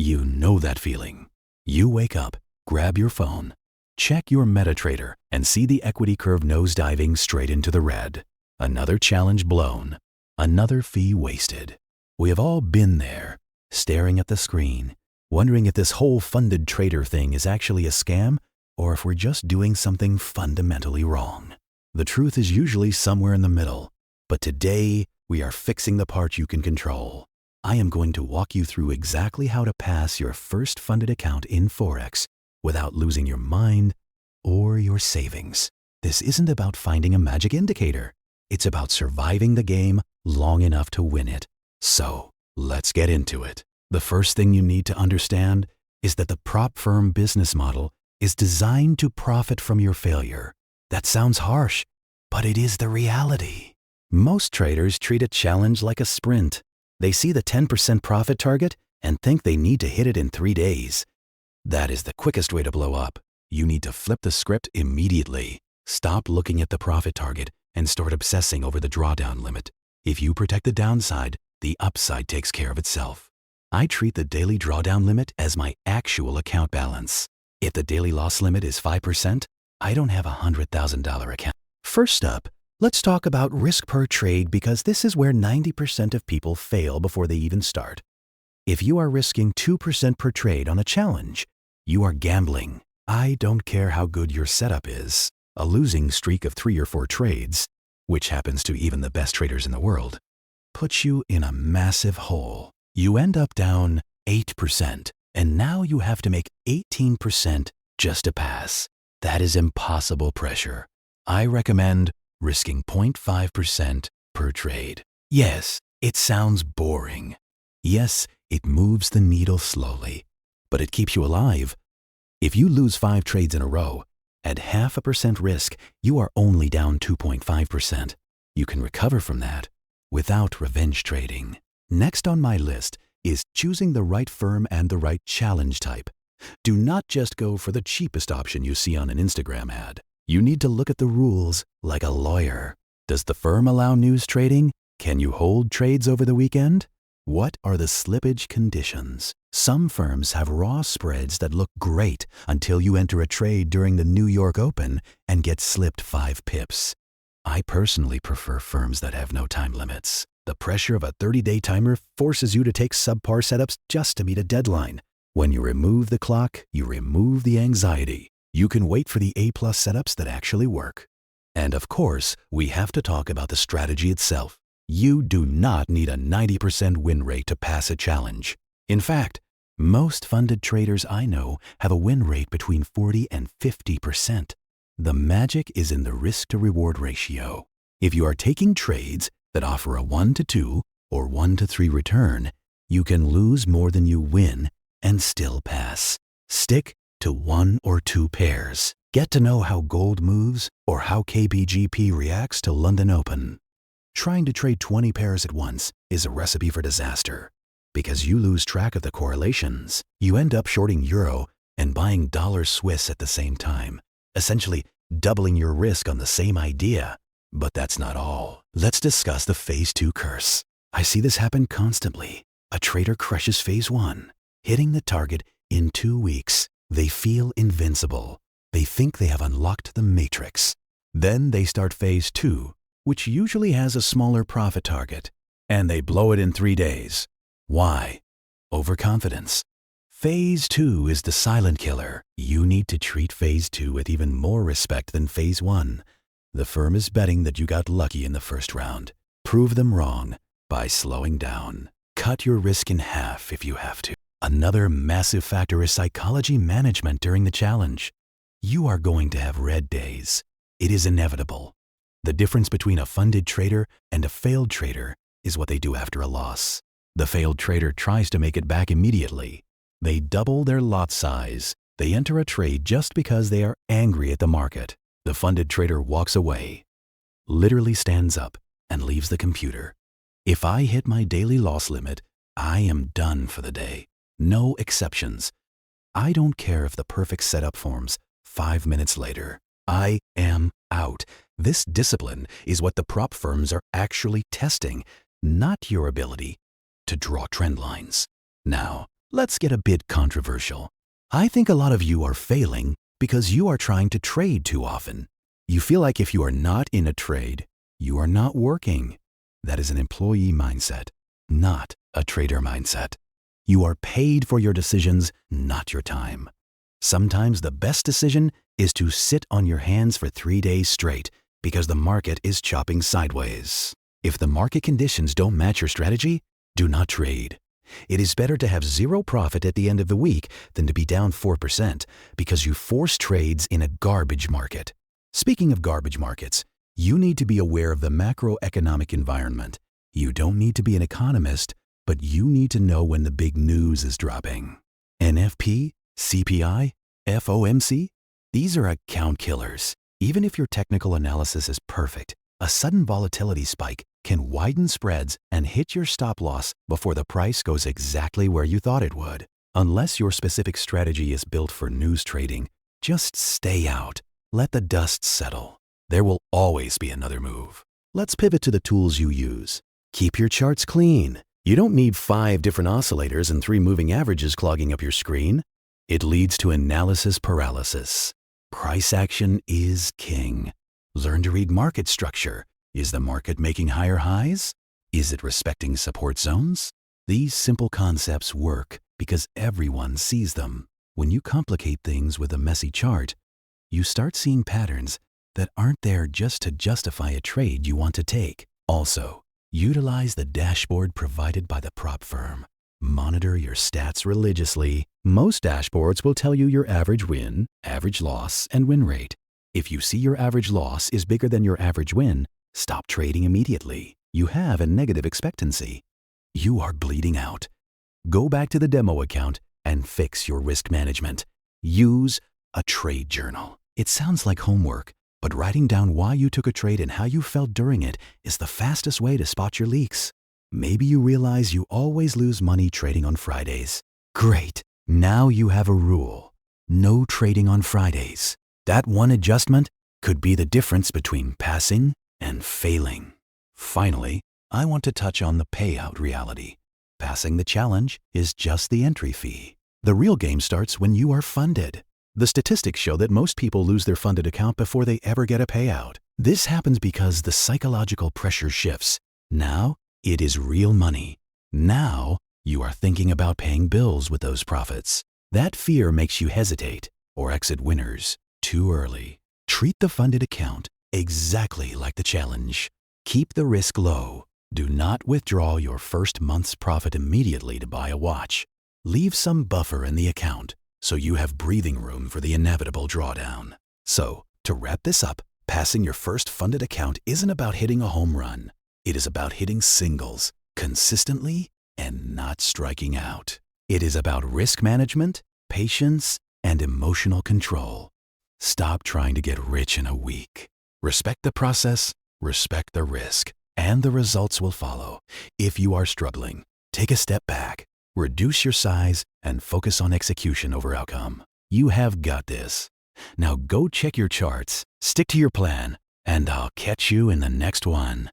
You know that feeling. You wake up, grab your phone, check your MetaTrader, and see the equity curve nosediving straight into the red. Another challenge blown. Another fee wasted. We have all been there, staring at the screen, wondering if this whole funded trader thing is actually a scam or if we're just doing something fundamentally wrong. The truth is usually somewhere in the middle, but today we are fixing the part you can control. I am going to walk you through exactly how to pass your first funded account in Forex without losing your mind or your savings. This isn't about finding a magic indicator. It's about surviving the game long enough to win it. So, let's get into it. The first thing you need to understand is that the prop firm business model is designed to profit from your failure. That sounds harsh, but it is the reality. Most traders treat a challenge like a sprint. They see the 10% profit target and think they need to hit it in 3 days. That is the quickest way to blow up. You need to flip the script immediately. Stop looking at the profit target and start obsessing over the drawdown limit. If you protect the downside, the upside takes care of itself. I treat the daily drawdown limit as my actual account balance. If the daily loss limit is 5%, I don't have a $100,000 account. First up, let's talk about risk per trade because this is where 90% of people fail before they even start. If you are risking 2% per trade on a challenge, you are gambling. I don't care how good your setup is. A losing streak of 3 or 4 trades, which happens to even the best traders in the world, puts you in a massive hole. You end up down 8%, and now you have to make 18% just to pass. That is impossible pressure. I recommend risking 0.5% per trade. Yes, it sounds boring. Yes, it moves the needle slowly, but it keeps you alive. If you lose 5 trades in a row, at 0.5% risk, you are only down 2.5%. You can recover from that without revenge trading. Next on my list is choosing the right firm and the right challenge type. Do not just go for the cheapest option you see on an Instagram ad. You need to look at the rules like a lawyer. Does the firm allow news trading? Can you hold trades over the weekend? What are the slippage conditions? Some firms have raw spreads that look great until you enter a trade during the New York Open and get slipped 5 pips. I personally prefer firms that have no time limits. The pressure of a 30-day timer forces you to take subpar setups just to meet a deadline. When you remove the clock, you remove the anxiety. You can wait for the A-plus setups that actually work. And of course, we have to talk about the strategy itself. You do not need a 90% win rate to pass a challenge. In fact, most funded traders I know have a win rate between 40 and 50%. The magic is in the risk-to-reward ratio. If you are taking trades that offer a 1-to-2 or 1-to-3 return, you can lose more than you win and still pass. Stick to 1 or 2 pairs. Get to know how gold moves or how KBGP reacts to London Open. Trying to trade 20 pairs at once is a recipe for disaster. Because you lose track of the correlations, you end up shorting euro and buying dollar Swiss at the same time, essentially doubling your risk on the same idea. But that's not all. Let's discuss the Phase 2 curse. I see this happen constantly. A trader crushes Phase 1, hitting the target in 2 weeks. They feel invincible. They think they have unlocked the matrix. Then they start Phase 2, which usually has a smaller profit target, and they blow it in 3 days. Why? Overconfidence. Phase 2 is the silent killer. You need to treat Phase 2 with even more respect than Phase 1. The firm is betting that you got lucky in the first round. Prove them wrong by slowing down. Cut your risk in half if you have to. Another massive factor is psychology management during the challenge. You are going to have red days. It is inevitable. The difference between a funded trader and a failed trader is what they do after a loss. The failed trader tries to make it back immediately. They double their lot size. They enter a trade just because they are angry at the market. The funded trader walks away, literally stands up, and leaves the computer. If I hit my daily loss limit, I am done for the day. No exceptions. I don't care if the perfect setup forms 5 minutes later. I am out. This discipline is what the prop firms are actually testing, not your ability to draw trend lines. Now, Let's get a bit controversial. I think a lot of you are failing because you are trying to trade too often. You feel like if you are not in a trade, you are not working. That is an employee mindset, not a trader mindset. You are paid for your decisions, not your time. Sometimes the best decision is to sit on your hands for 3 days straight because the market is chopping sideways. If the market conditions don't match your strategy, do not trade. It is better to have zero profit at the end of the week than to be down 4% because you force trades in a garbage market. Speaking of garbage markets, you need to be aware of the macroeconomic environment. You don't need to be an economist, but you need to know when the big news is dropping. NFP, CPI, FOMC, these are account killers. Even if your technical analysis is perfect, a sudden volatility spike can widen spreads and hit your stop loss before the price goes exactly where you thought it would. Unless your specific strategy is built for news trading, just stay out. Let the dust settle. There will always be another move. Let's pivot to the tools you use. Keep your charts clean. You don't need 5 different oscillators and 3 moving averages clogging up your screen. It leads to analysis paralysis. Price action is king. Learn to read market structure. Is the market making higher highs? Is it respecting support zones? These simple concepts work because everyone sees them. When you complicate things with a messy chart, you start seeing patterns that aren't there just to justify a trade you want to take. Also, utilize the dashboard provided by the prop firm. Monitor your stats religiously. Most dashboards will tell you your average win, average loss, and win rate. If you see your average loss is bigger than your average win, stop trading immediately. You have a negative expectancy. You are bleeding out. Go back to the demo account and fix your risk management. Use a trade journal. It sounds like homework, but writing down why you took a trade and how you felt during it is the fastest way to spot your leaks. Maybe you realize you always lose money trading on Fridays. Great. Now you have a rule. No trading on Fridays. That one adjustment could be the difference between passing and failing. Finally, I want to touch on the payout reality. Passing the challenge is just the entry fee. The real game starts when you are funded. The statistics show that most people lose their funded account before they ever get a payout. This happens because the psychological pressure shifts. Now, it is real money. Now, you are thinking about paying bills with those profits. That fear makes you hesitate or exit winners too early. Treat the funded account exactly like the challenge. Keep the risk low. Do not withdraw your first month's profit immediately to buy a watch. Leave some buffer in the account so you have breathing room for the inevitable drawdown. So, to wrap this up, passing your first funded account isn't about hitting a home run. It is about hitting singles consistently and not striking out. It is about risk management, patience, and emotional control. Stop trying to get rich in a week. Respect the process, respect the risk, and the results will follow. If you are struggling, take a step back, reduce your size, and focus on execution over outcome. You have got this. Now go check your charts, stick to your plan, and I'll catch you in the next one.